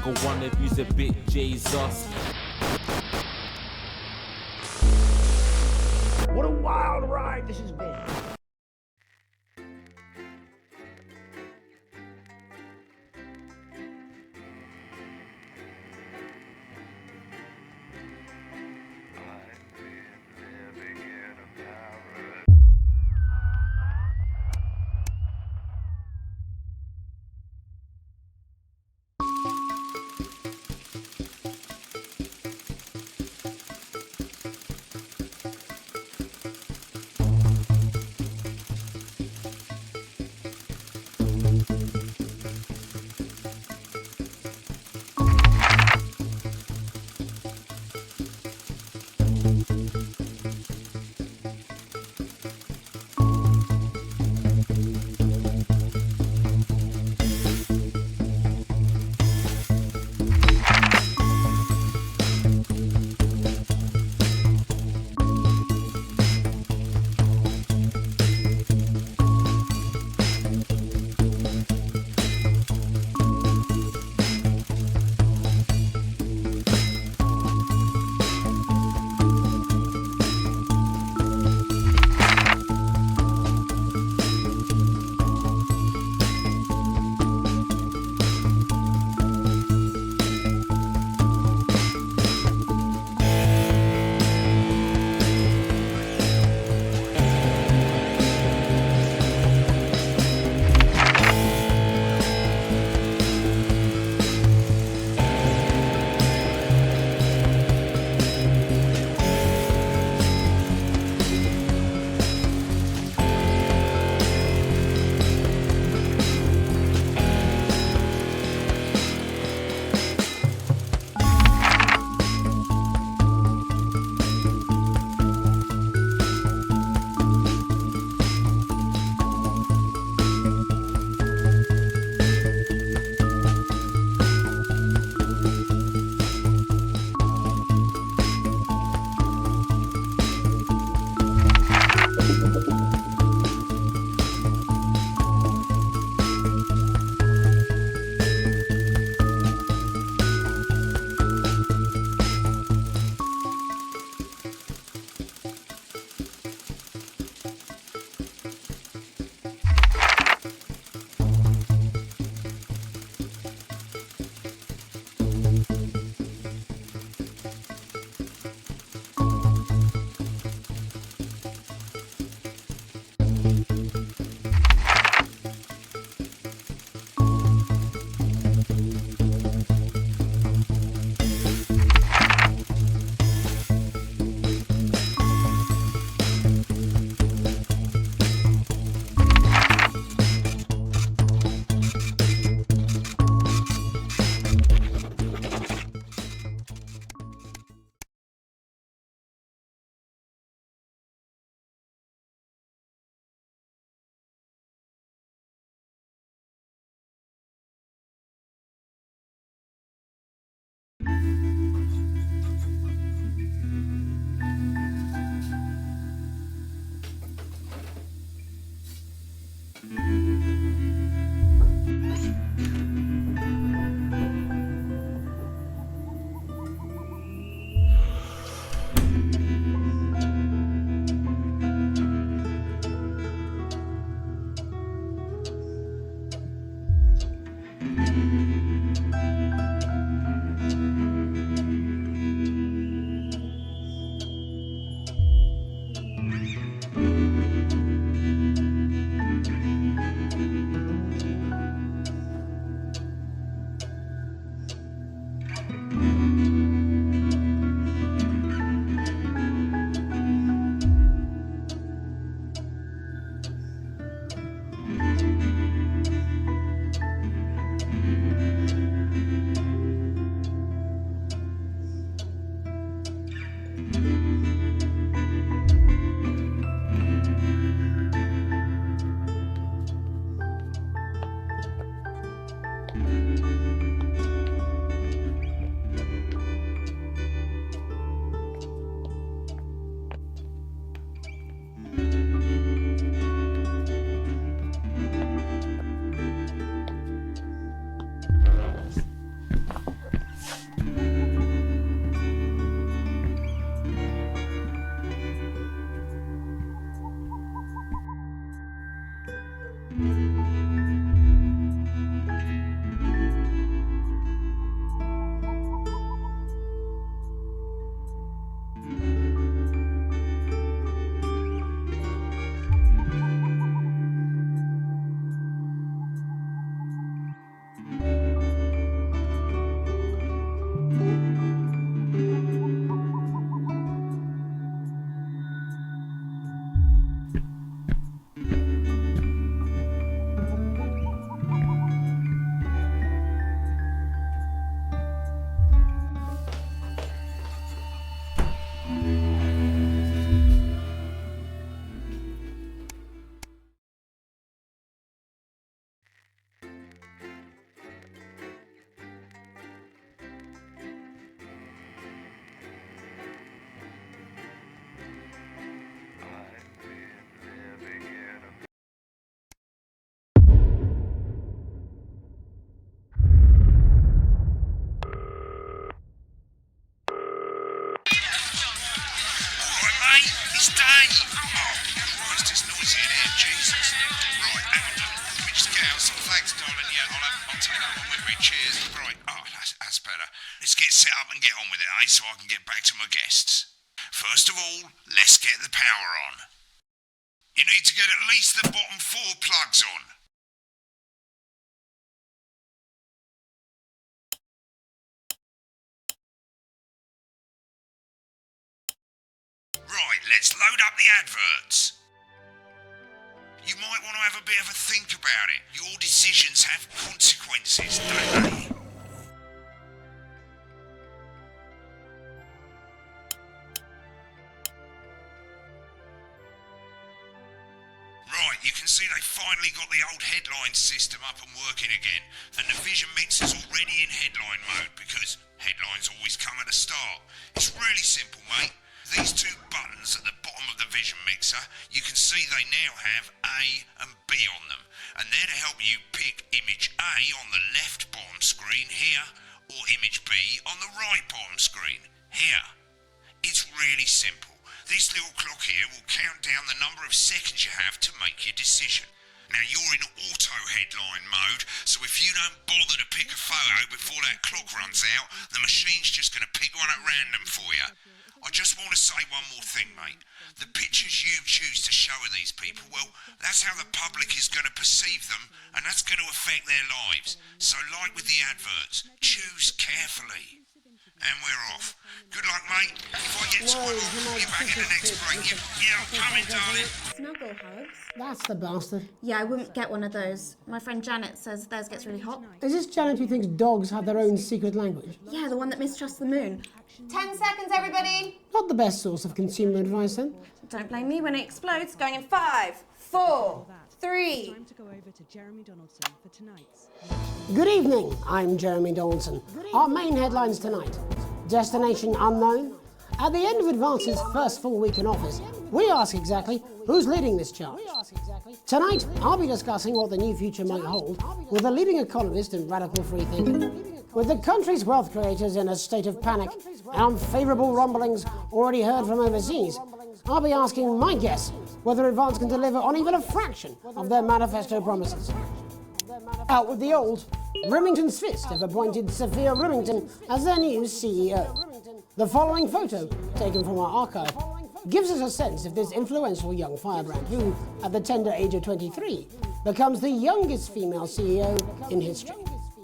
single one of you's a bit Jesus. What a wild ride this has been. thanks, darling. Yeah, I'll take that one with me. Cheers. Right. Oh, that's better. Let's get set up and get on with it, so I can get back to my guests. First of all, let's get the power on. You need to get at least the bottom 4 plugs on. Right, let's load up the adverts. You might want to have a bit of a think about it. Your decisions have consequences, don't they? Right, you can see they finally got the old headline system up and working again, and the vision mixer's already in headline mode because headlines always come at the start. It's really simple, mate. These 2 buttons at the bottom of the vision mixer, you can see they now have A and B on them, and they're to help you pick image A on the left bottom screen here, or image B on the right bottom screen here. It's really simple. This little clock here will count down the number of seconds you have to make your decision. Now you're in auto headline mode, so if you don't bother to pick a photo before that clock runs out, the machine's just going to pick one at random for you. I just want to say one more thing, mate. The pictures you choose to show of these people, well, that's how the public is going to perceive them, and that's going to affect their lives. So like with the adverts, choose carefully. And we're off. Good luck, mate. If I get time, I'll call you back in the next break. Yeah, I'm coming, darling. Snuggle hugs? That's the bastard. Yeah, I wouldn't get one of those. My friend Janet says theirs gets really hot. Is this Janet who thinks dogs have their own secret language? Yeah, the one that mistrusts the moon. 10 seconds, everybody! Not the best source of consumer advice, then. Don't blame me when it explodes. Going in 5, 4, 3. Time to go over to Jeremy Donaldson for tonight's. Good evening, I'm Jeremy Donaldson. Our main headlines tonight. Destination unknown. At the end of Advance's first full week in office, we ask exactly who's leading this charge. Tonight, I'll be discussing what the new future might hold with a leading economist and radical free thinker. With the country's wealth creators in a state of panic and unfavourable rumblings already heard from overseas, I'll be asking my guests whether Advance can deliver on even a fraction of their manifesto promises. Out with the old, Remington's Fist have appointed Sophia Remington as their new CEO. The following photo, taken from our archive, gives us a sense of this influential young firebrand who, at the tender age of 23, becomes the youngest female CEO in history.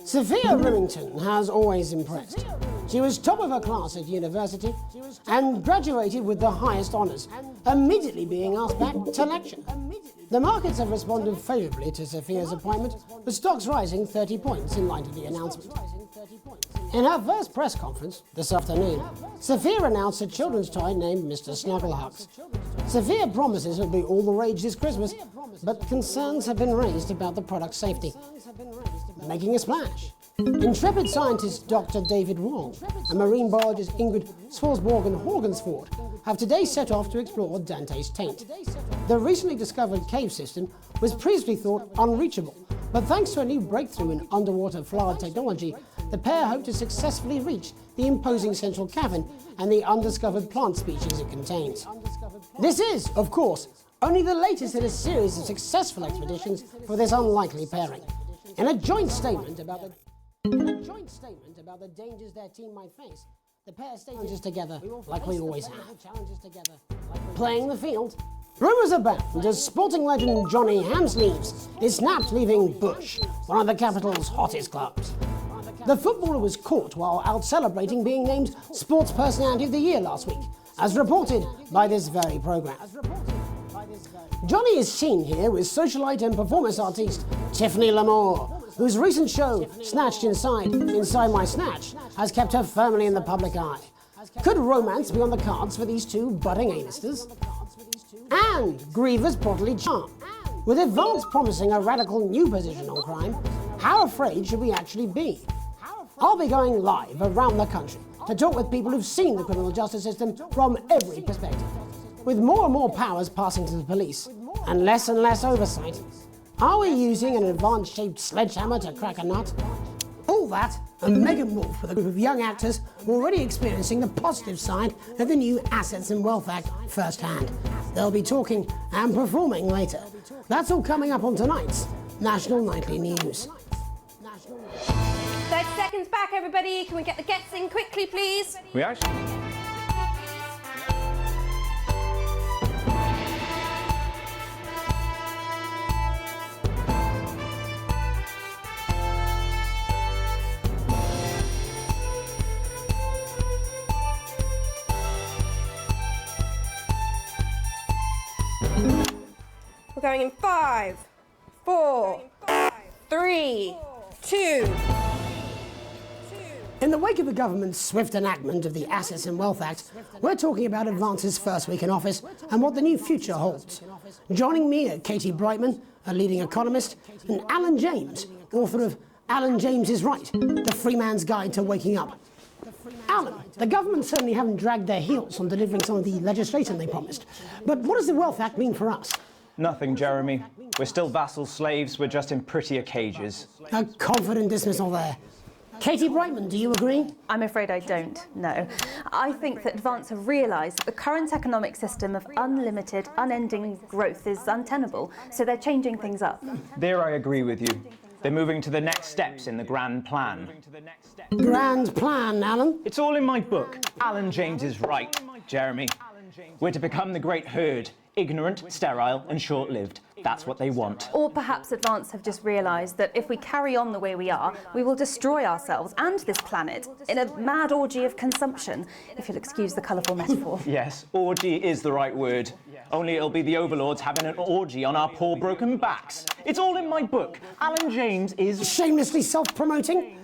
Sophia Remington has always impressed. She was top of her class at university and graduated with the highest honours, immediately being asked back to lecture. The markets have responded favourably to Sophia's appointment, with stocks rising 30 points in light of the announcement. In her first press conference this afternoon, Sophia announced a children's toy named Mr. Snugglehugs. Sophia promises it'll be all the rage this Christmas, but concerns have been raised about the product's safety. Making a splash. Intrepid scientist Dr. David Wong and marine biologist Ingrid Swarsborg-Horgensford have today set off to explore Dante's taint. The recently discovered cave system was previously thought unreachable, but thanks to a new breakthrough in underwater flower technology, the pair hope to successfully reach the imposing central cavern and the undiscovered plant species it contains. This is, of course, only the latest in a series of successful expeditions for this unlikely pairing. In a joint statement about the dangers their team might face, the pair stay challenges together like we always have. Playing the field. Rumours abound as sporting legend Johnny Hamsleeves is snapped leaving Bush, one of the capital's hottest clubs. The footballer was caught while out celebrating being named Sports Personality of the Year last week, as reported by this very programme. Johnny is seen here with socialite and performance artiste Tiffany Lamour, whose recent show, Snatched Inside My Snatch, has kept her firmly in the public eye. Could romance be on the cards for these two budding A-listers? And Griever's bodily charm. With Advance promising a radical new position on crime, how afraid should we actually be? I'll be going live around the country to talk with people who've seen the criminal justice system from every perspective. With more and more powers passing to the police, and less oversight, are we using an Advance-shaped sledgehammer to crack a nut? All that, and mega morph with a group of young actors already experiencing the positive side of the new Assets and Wealth Act firsthand. They'll be talking and performing later. That's all coming up on tonight's National Nightly News. 30 seconds back, everybody. Can we get the gets in quickly, please? We actually... We're going in 5, 4, 3, 2. In the wake of the government's swift enactment of the Assets and Wealth Act, we're talking about Advance's first week in office and what the new future holds. Joining me are Katie Brightman, a leading economist, and Alan James, author of Alan James is Right, The Free Man's Guide to Waking Up. Alan, the government certainly haven't dragged their heels on delivering some of the legislation they promised. But what does the Wealth Act mean for us? Nothing, Jeremy. We're still vassal slaves, we're just in prettier cages. A confident dismissal there. Katie Brightman, do you agree? I'm afraid I don't, no. I think that Advance have realised that the current economic system of unlimited, unending growth is untenable, so they're changing things up. There I agree with you. They're moving to the next steps in the grand plan. Grand plan, Alan? It's all in my book. Alan James is Right, Jeremy. We're to become the great herd. Ignorant, sterile and short-lived. That's what they want. Or perhaps Advance have just realised that if we carry on the way we are, we will destroy ourselves and this planet in a mad orgy of consumption, if you'll excuse the colourful metaphor. Yes, orgy is the right word. Only it'll be the overlords having an orgy on our poor broken backs. It's all in my book. Alan James is... Shamelessly self-promoting?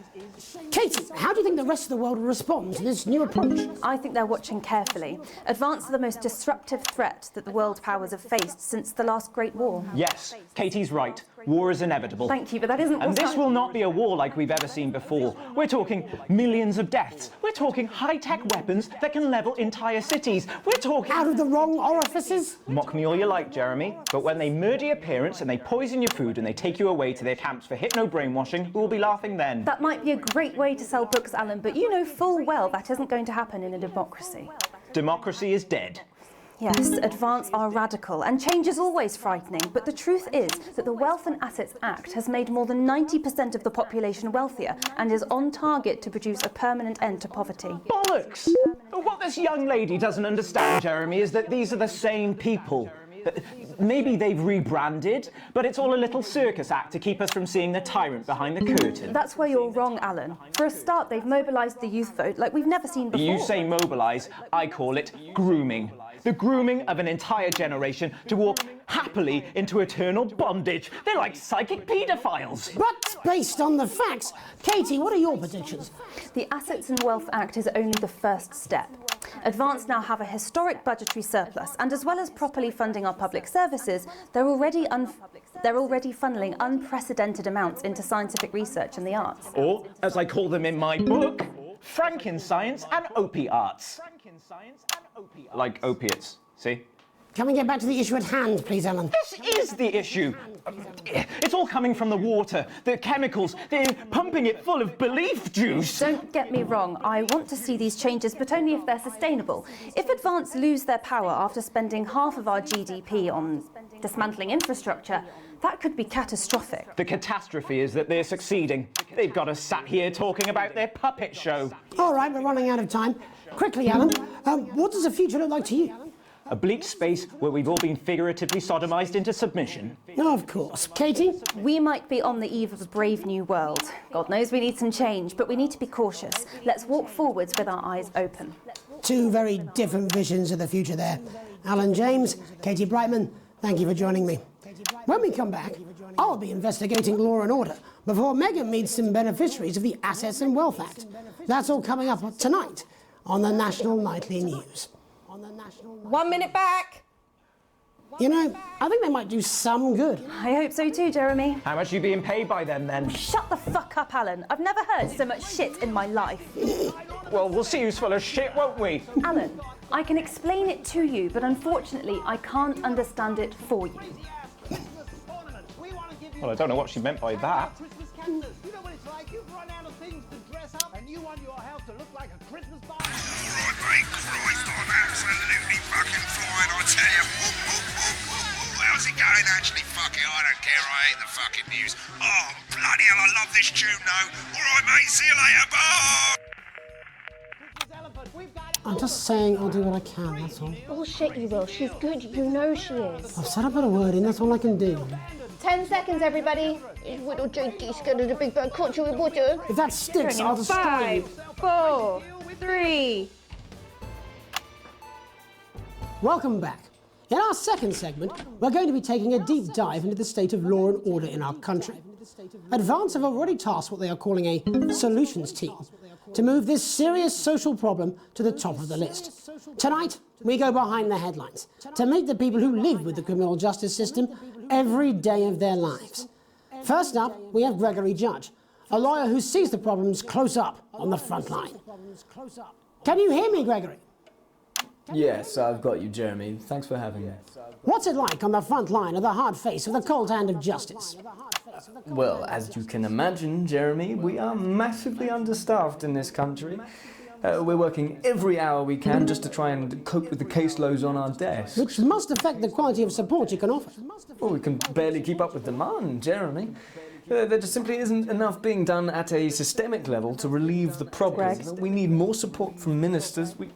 Katie, how do you think the rest of the world will respond to this new approach? I think they're watching carefully. Advance are the most disruptive threat that the world powers have faced since the last Great War. Yes, Katie's right. War is inevitable. Thank you, but that isn't And this will not be a war like we've ever seen before. We're talking millions of deaths. We're talking high-tech weapons that can level entire cities. We're talking... Out of the wrong orifices? Mock me all you like, Jeremy, but when they murder your parents and they poison your food and they take you away to their camps for hypno-brainwashing, who will be laughing then? That might be a great way to sell books, Alan, but you know full well that isn't going to happen in a democracy. Democracy is dead. Yes, Advance are radical, and change is always frightening, but the truth is that the Wealth and Assets Act has made more than 90% of the population wealthier and is on target to produce a permanent end to poverty. Bollocks! What this young lady doesn't understand, Jeremy, is that these are the same people. Maybe they've rebranded, but it's all a little circus act to keep us from seeing the tyrant behind the curtain. That's where you're wrong, Alan. For a start, they've mobilised the youth vote like we've never seen before. You say mobilise, I call it grooming. The grooming of an entire generation to walk happily into eternal bondage. They're like psychic paedophiles. But based on the facts, Katie, what are your predictions? The Assets and Wealth Act is only the first step. Advance now have a historic budgetary surplus, and as well as properly funding our public services, they're already funneling unprecedented amounts into scientific research and the arts. Or, as I call them in my book, Frankenscience and opiates. Like opiates, see? Can we get back to the issue at hand, please, Alan? This is the issue. It's all coming from the water, the chemicals. They're pumping it full of belief juice. Don't get me wrong, I want to see these changes, but only if they're sustainable. If Advance lose their power after spending half of our GDP on dismantling infrastructure, that could be catastrophic. The catastrophe is that they're succeeding. They've got us sat here talking about their puppet show. All right, we're running out of time. Quickly, Alan, what does the future look like to you? A bleak space where we've all been figuratively sodomized into submission. Of course. Katie? We might be on the eve of a brave new world. God knows we need some change, but we need to be cautious. Let's walk forwards with our eyes open. Two very different visions of the future there. Alan James, Katie Brightman, thank you for joining me. When we come back, I'll be investigating law and order before Megan meets some beneficiaries of the Assets and Wealth Act. That's all coming up tonight on the National Nightly News. 1 minute back. You know, I think they might do some good. I hope so too, Jeremy. How much are you being paid by them then? Shut the fuck up, Alan. I've never heard so much shit in my life. Well, we'll see who's full of shit, won't we? Alan, I can explain it to you, but unfortunately I can't understand it for you. Well, I don't know what she meant by that. You know what it's like? You've run out of things to dress up and you want your house to look like a Christmas party. Right, mate, Christ, I'm absolutely fucking flying, I tell you. How's it going, actually? Fuck it, I don't care, I hate the fucking news. Oh, I'm Bloody hell, I love this tune though. Alright mate, see you later, bye! I'm just saying I'll do what I can, that's all. Bullshit you will. She's good. You know she is. I've said I put a word in, that's all I can do. 10 seconds, everybody. It's little Jakey scared of the big bad culture reporter. If that sticks, I'll destroy you. 5, 4, 3. Welcome back. In our second segment, we're going to be taking a deep dive into the state of law and order in our country. Advance have already tasked what they are calling a solutions team to move this serious social problem to the top of the list. Tonight, we go behind the headlines to meet the people who live with the criminal justice system every day of their lives. First up, we have Gregory Judge, a lawyer who sees the problems close up on the front line. Can you hear me, Gregory? Yes, I've got you, Jeremy. Thanks for having me. What's it like on the front line of the hard face of the cold hand of justice? Well, as you can imagine, Jeremy, we are massively understaffed in this country. We're working every hour we can just to try and cope with the caseloads on our desks. Which must affect the quality of support you can offer. Well, we can barely keep up with demand, Jeremy. There just simply isn't enough being done at a systemic level to relieve the problem. We need more support from ministers. What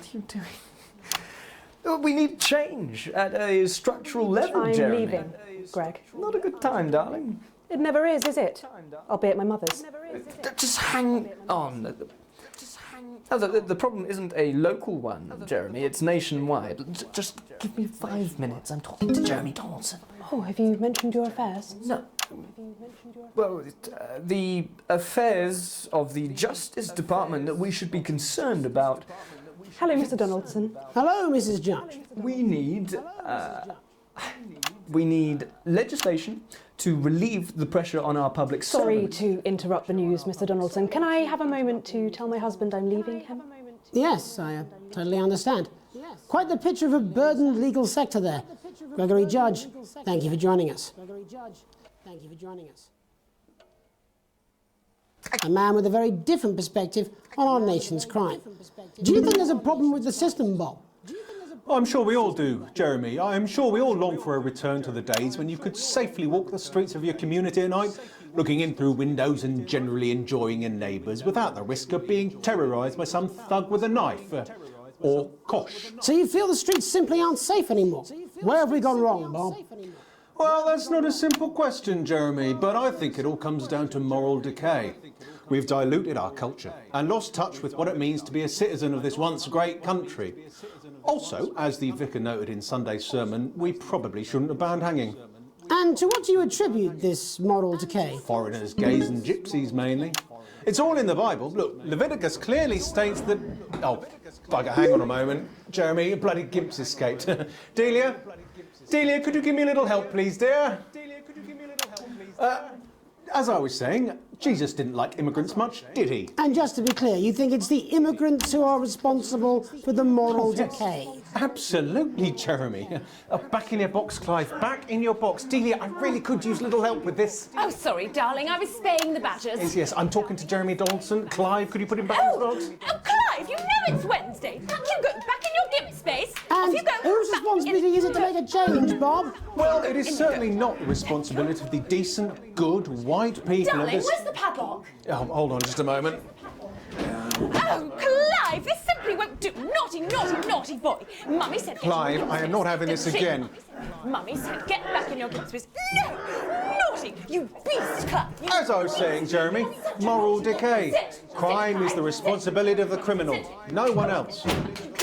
are you doing? We need change at a structural level, I'm Jeremy. leaving, Greg. Not a good time, darling. It never is it? I'll be at my mother's. Just hang on. No, the problem isn't a local one, Jeremy. It's nationwide. Just give me 5 minutes. I'm talking to Jeremy Donaldson. Oh, have you mentioned your affairs? No. Well, the affairs of the Justice Department that we should be concerned about. Hello, Mr. Donaldson. Hello, Mrs. Judge. We need legislation to relieve the pressure on our public Sorry servants. to interrupt the news, Mr. Donaldson. Can I have a moment to tell my husband I'm leaving him? Yes, I totally understand. Quite the picture of a burdened legal sector there. Gregory Judge, thank you for joining us. A man with a very different perspective on our nation's crime. Do you think there's a problem with the system, Bob? I'm sure we all do, Jeremy. I'm sure we all long for a return to the days when you could safely walk the streets of your community at night, looking in through windows and generally enjoying your neighbours without the risk of being terrorised by some thug with a knife. Or kosh. So you feel the streets simply aren't safe anymore? Where have we gone wrong, Bob? Well, that's not a simple question, Jeremy, but I think it all comes down to moral decay. We've diluted our culture and lost touch with what it means to be a citizen of this once great country. Also, as the vicar noted in Sunday's sermon, we probably shouldn't have banned hanging. And to what do you attribute this moral decay? Foreigners, gays and gypsies mainly. It's all in the Bible. Look, Leviticus clearly states that... Oh, bugger, hang on a moment. Jeremy, a bloody gimp's escaped. Delia, could you give me a little help, please, dear? As I was saying, Jesus didn't like immigrants much, did he? And just to be clear, you think it's the immigrants who are responsible for the moral decay? Absolutely, Jeremy. Back in your box, Clive. Back in your box. Delia, I really could use a little help with this. Oh, sorry, darling. I was spaying the badgers. Yes, I'm talking to Jeremy Donaldson. Clive, could you put him back in the box? Oh, Clive, you know it's Wednesday. Back you go. Back in your gimp space. And Off you go. whose responsibility is it to make a change, Bob? Well, it is certainly not the responsibility of the decent, good, white people Darling, of this... where's the padlock? Oh, hold on just a moment. Oh, Clive, this simply won't do. Naughty, naughty, naughty boy. Mummy said... Clive, I am not having this again. Mummy said get back in your gimp space. No! Naughty! You beast, Clive! As I was saying, Jeremy, moral decay. Crime is the responsibility of the criminal, no one else.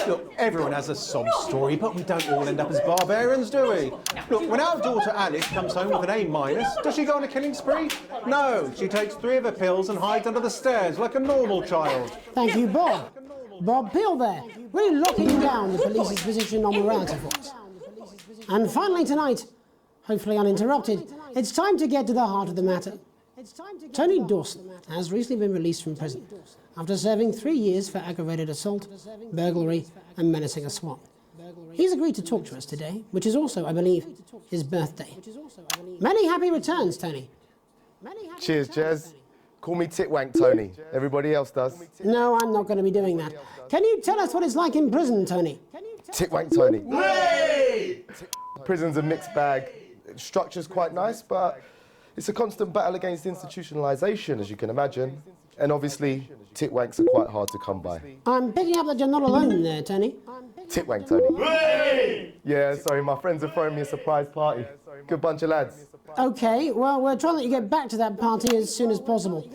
Look, everyone has a sob story, but we don't all end up as barbarians, do we? Look, when our daughter Alice comes home with an A-, does she go on a killing spree? No, she takes 3 of her pills and hides under the stairs like a normal child. Thank you, Bob. Bob Peel there, really locking down the police's position on morality for us. And finally tonight, hopefully uninterrupted, it's time to get to the heart of the matter. Tony Dawson has recently been released from prison after serving 3 years for aggravated assault, burglary and menacing a swan. He's agreed to talk to us today, which is also, I believe, his birthday. Many happy returns, Tony. Cheers, Jez. Call me Titwank Tony. Everybody else does. No, I'm not going to be doing that. Can you tell us what it's like in prison, Tony? Titwank Tony. Hey! Prison's a mixed bag. Structure's quite nice, but It's a constant battle against institutionalisation, as you can imagine. And obviously, titwanks are quite hard to come by. I'm picking up that you're not alone there, Tony. Titwank, Tony. Hey! Yeah, sorry, my friends are throwing me a surprise party. Good bunch of lads. Okay, well, we're trying to let you get back to that party as soon as possible.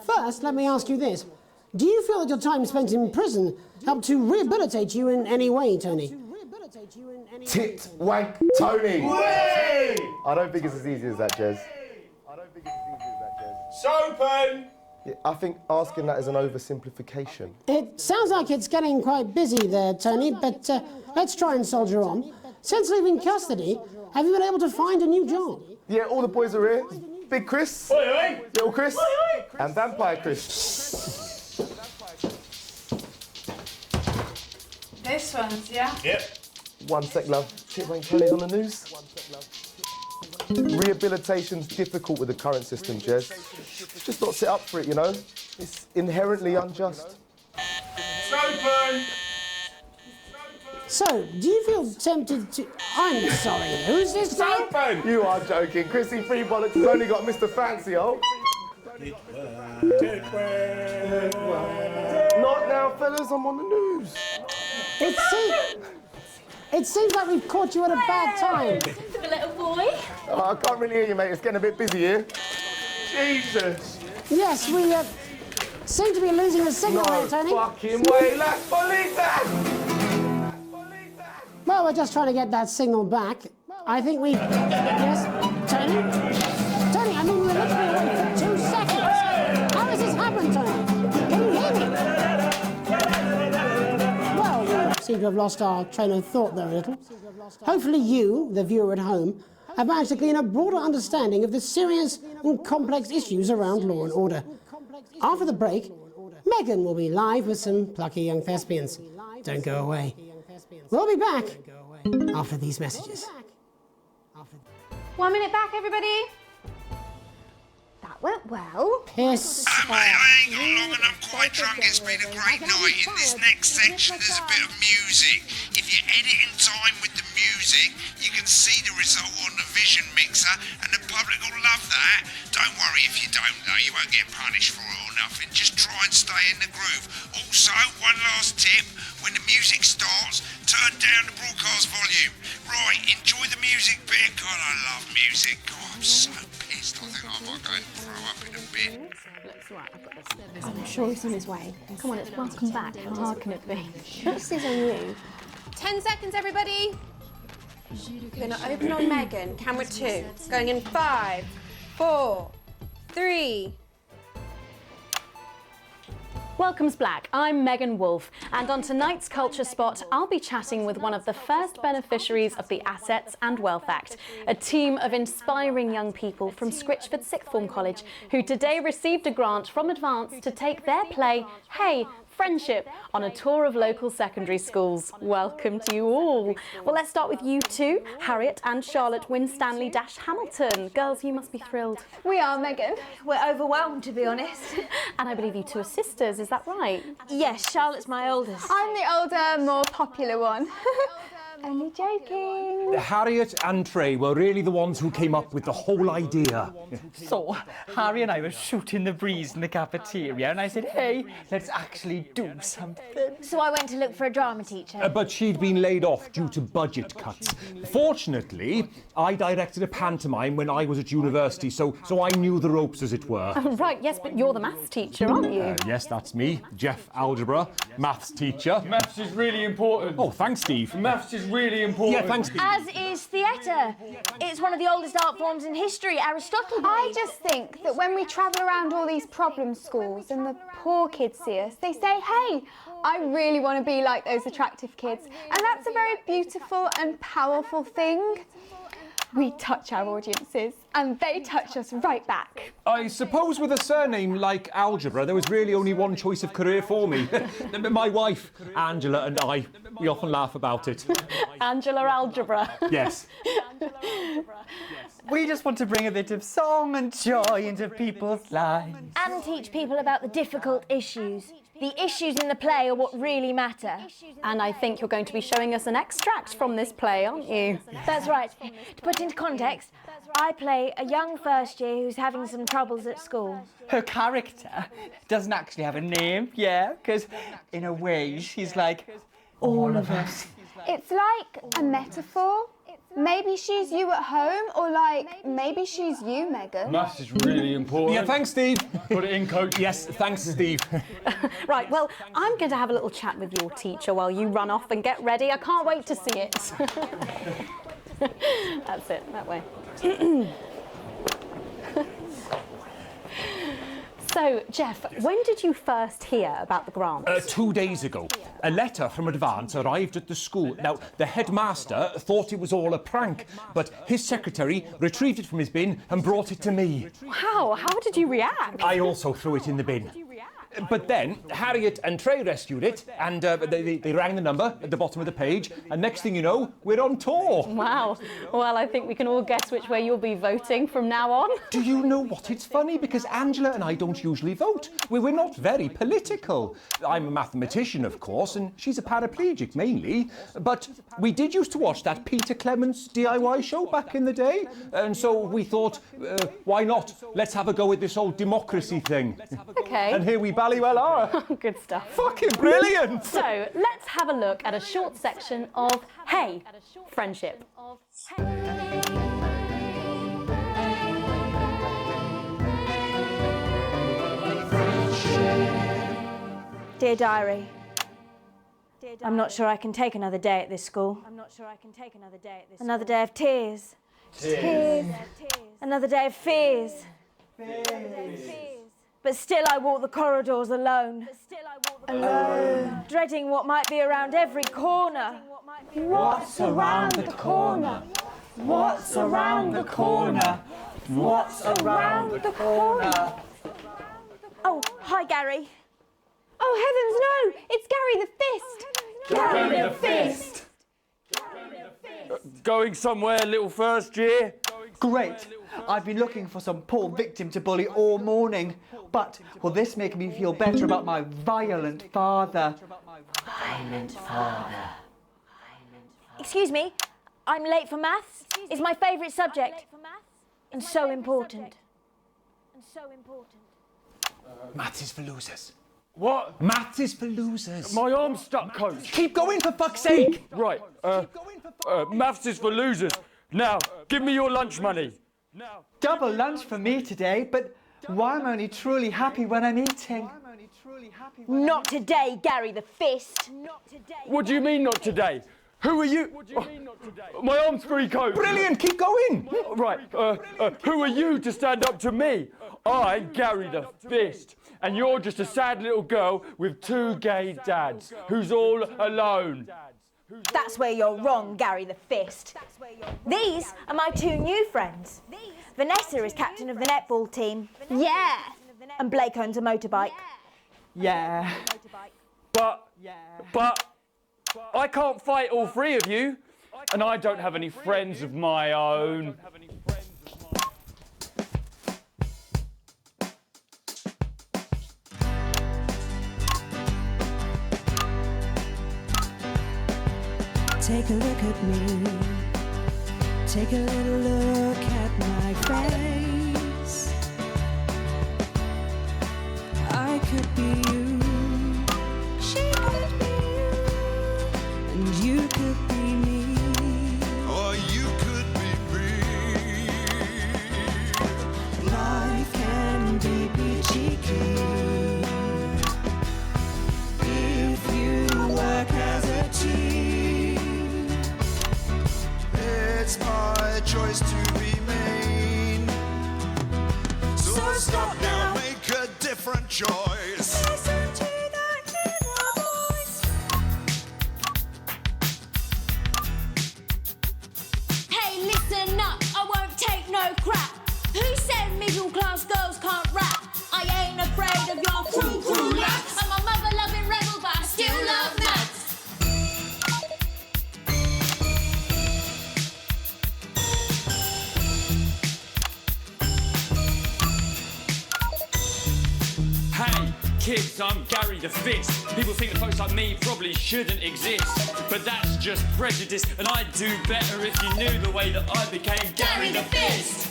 First, let me ask you this. Do you feel that your time spent in prison helped to rehabilitate you in any way, Tony? Titwank, Tony! Way! I don't think it's as easy as that, Jez. Sopen! Yeah, I think asking that is an oversimplification. It sounds like it's getting quite busy there, Tony, but let's try and soldier on. Since leaving custody, have you been able to find a new job? Yeah, all the boys are here. Big Chris, Oi, oi. Little Chris, Oi, oi. and Vampire Chris. This one's, yeah? Yep. One sec, love. Titwank Tony's on the news. Rehabilitation's difficult with the current system, Jez. It's just not set up for it, you know? It's inherently unjust. Sopen! So, do you feel tempted to... I'm sorry, who's this guy? Sopen! You are joking. Chrissy Free Bollocks has only got Mr. Fancy, oh. Not now, fellas. I'm on the news. It seems like we've caught you at a bad time. The little boy. Oh, I can't really hear you, mate. It's getting a bit busy here. Jesus. Yes, we seem to be losing the signal No there, Tony. fucking way. La Polita! Well, we're just trying to get that signal back. I think we... Yes, Tony? Tony, I mean, we were literally away for 2 seconds. How has this happened, Tony? Can you hear me? Well, we seem to have lost our train of thought there a little. Hopefully you, the viewer at home, have managed to glean a broader understanding of the serious and complex issues around law and order. After the break, Megan will be live with some plucky young thespians. Don't go away. We'll be back after these messages. 1 minute back, everybody. That went well. Piss Mate, I ain't got long and I'm quite drunk. It's been a great night. In this next section, there's a bit of music. If you edit in time with the music, you can see the result on the vision mixer, and the public will love that. Don't worry if you don't, though. You won't get punished for it or nothing. Just try and stay in the groove. Also, one last tip. When the music starts, turn down the broadcast volume. Right, enjoy the music bit. God, I love music. God, I'm so pissed. I think I might go and throw up in a bit. I'm sure he's on his way. Come on, it's welcome back. How hard can it be? This is on you. 10 seconds, everybody. We're going to open on Megan. Camera 2. Going in 5, 4, 3. Welcome's Black, I'm Megan Wolfe, and on tonight's Culture Spot, I'll be chatting with one of the first beneficiaries of the Assets and Wealth Act, a team of inspiring young people from Scritchford Sixth Form College who today received a grant from Advance to take their play, Hey, Friendship, on a tour of local secondary schools. Welcome to you all. Well, let's start with you two, Harriet and Charlotte Winstanley-Hamilton. Girls, you must be thrilled. We are, Megan. We're overwhelmed, to be honest. And I believe you two are sisters, is that right? Yes, Charlotte's my oldest. I'm the older, more popular one. Only joking. Harriet and Trey were really the ones who came up with the whole idea. So, Harry and I were shooting the breeze in the cafeteria, and I said, hey, let's actually do something. So I went to look for a drama teacher. But she'd been laid off due to budget cuts. Fortunately, I directed a pantomime when I was at university, so I knew the ropes, as it were. Right, yes, but you're the maths teacher, aren't you? Yes, that's me, Jeff Algebra, maths teacher. Maths is really important. Oh, thanks, Steve. Maths is really important. Yeah, thanks, Steve. As is theatre. It's one of the oldest art forms in history, Aristotle. I just think that when we travel around all these problem schools and the poor kids see us, they say, hey, I really want to be like those attractive kids. And that's a very beautiful and powerful thing. We touch our audiences and they touch us right back. I suppose with a surname like Algebra, there was really only one choice of career for me. My wife, Angela, and I, we often laugh about it. Angela Algebra. Yes. We just want to bring a bit of song and joy into people's lives. And teach people about the difficult issues. The issues in the play are what really matter. And I think you're going to be showing us an extract from this play, aren't you? That's right. To put into context, I play say a young first year who's having some troubles at school. Her character doesn't actually have a name, yeah, because in a way she's like all of us. It's like a metaphor. Maybe she's you at home, or like maybe she's you, Megan. Maths is really important. Yeah, thanks, Steve. Put it in, coach. Yes, thanks, Steve. Right, well, I'm going to have a little chat with your teacher while you run off and get ready. I can't wait to see it. That's it, that way. So, Jeff, when did you first hear about the grant? 2 days ago. A letter from Advance arrived at the school. Now, the headmaster thought it was all a prank, but his secretary retrieved it from his bin and brought it to me. Wow, how did you react? I also threw it in the bin. But then Harriet and Trey rescued it, and they rang the number at the bottom of the page, and next thing you know, we're on tour. Wow. Well, I think we can all guess which way you'll be voting from now on. Do you know what? It's funny, because Angela and I don't usually vote. We're not very political. I'm a mathematician, of course, and she's a paraplegic, mainly. But we did used to watch that Peter Clements DIY show back in the day, and so we thought, why not? Let's have a go at this old democracy thing. Okay. And here we ballywell are. Good stuff. Fucking brilliant! So, let's have a look at a short section of Hey, Friendship. Dear Diary, I'm not sure I can take another day at this school. Another day of tears. Tears. Another day of fears. But still I walk the corridors alone. Alone. Dreading what might be around every corner. What's around the corner? What's around the corner? What's around the corner? Oh, hi, Gary. Oh, heavens no! It's Gary the Fist! Gary the Fist! Going somewhere, little first year? Great. I've been looking for some poor victim to bully all morning. But will this make me feel better about my violent father? Violent father. Excuse me, I'm late for maths. It's my favourite subject. And so important. Maths is for losers. What? Maths is for losers. My arm's stuck, coach. Keep going, for fuck's sake! Right, maths is for losers. Now, give me your lunch money. Double lunch for me today, but why am I only truly happy when I'm eating? Not today, Gary the Fist. What do you mean not today? Who are you? My arm's free, coach. Brilliant, keep going. Right, who are you to stand up to me? I'm Gary the Fist, and you're just a sad little girl with 2 gay dads who's all alone. That's where you're wrong, Gary the Fist. These are my 2 new friends. Vanessa is captain of the netball team. Yeah! And Blake owns a motorbike. Yeah. But I can't fight all 3 of you, and I don't have any friends of my own. Take a look at me. Take a little look at my face. I could be you. She could be you. And you could be me. Or you could be me. Life can be cheeky if you work as a team. It's my choice to be mean. So stop now, make a different choice. Listen to that inner voice. Hey, listen up, I won't take no crap. Who said middle class girls can't rap? I ain't afraid of your crew lads. I'm a mother loving rebel, but I still love maths. Hey, kids, I'm Gary the Fist. People think that folks like me probably shouldn't exist, but that's just prejudice, and I'd do better if you knew the way that I became Gary the Fist.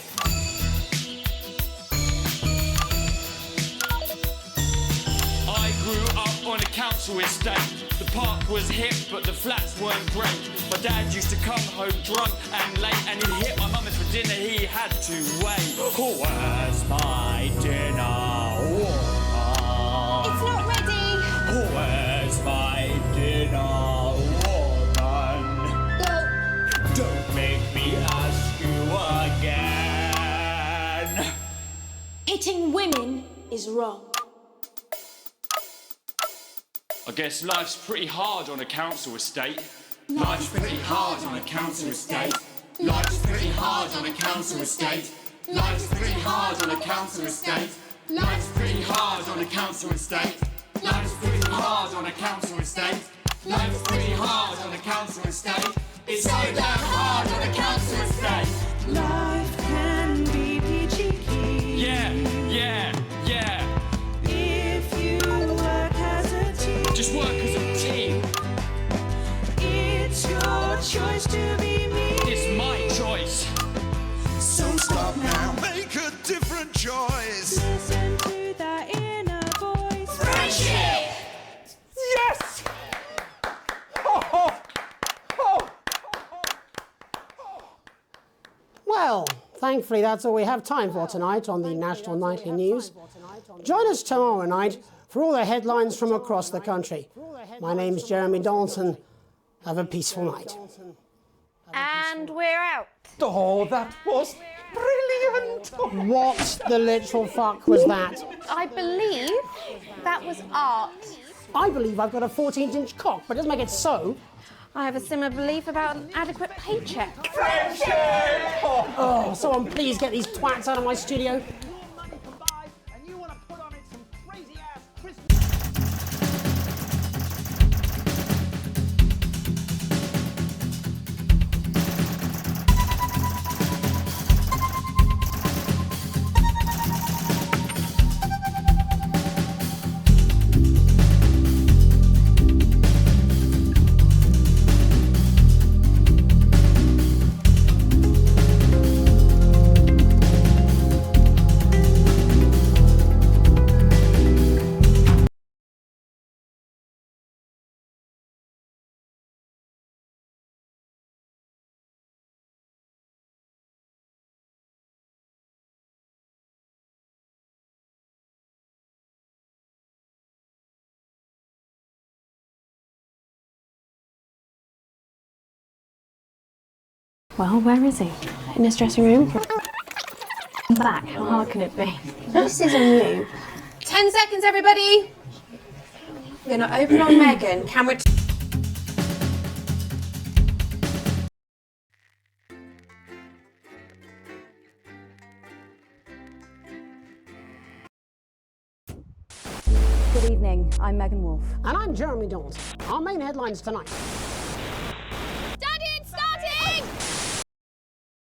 on a council estate. The park was hip, but the flats weren't great. My dad used to come home drunk and late, and he'd hit my mum for dinner, he had to wait. Where's my dinner, woman? It's not ready. Where's my dinner, woman? Don't make me ask you again. Hitting women is wrong. I guess life's pretty hard on a council estate. Life's pretty hard on a council estate. Life's pretty hard on a council estate. Life's pretty hard on a council estate. Life's pretty hard on a council estate. Life's pretty hard on a council estate. Life's pretty hard on a council estate. It's so damn hard on a council estate. Life can be peachy keen. Yeah. If you work as a team. Just work as a team. It's your choice to be me. It's my choice. So stop now, make a different choice. Listen to that inner voice. Friendship! Yes! Well, thankfully that's all we have time for tonight on the National Nightly News. Join us tomorrow night for all the headlines from across the country. My name's Jeremy Donaldson. Have a peaceful night. And we're out. Oh, that was brilliant! What the literal fuck was that? I believe that was art. I believe I've got a 14-inch cock, but it doesn't make it so. I have a similar belief about an adequate paycheck. Oh, someone please get these twats out of my studio. Well, where is he? In his dressing room? Back. How hard can it be? This is on you. 10 seconds, everybody. You're gonna open on Megan. Camera. Good evening, I'm Megan Wolf. And I'm Jeremy Donaldson. Our main headlines tonight.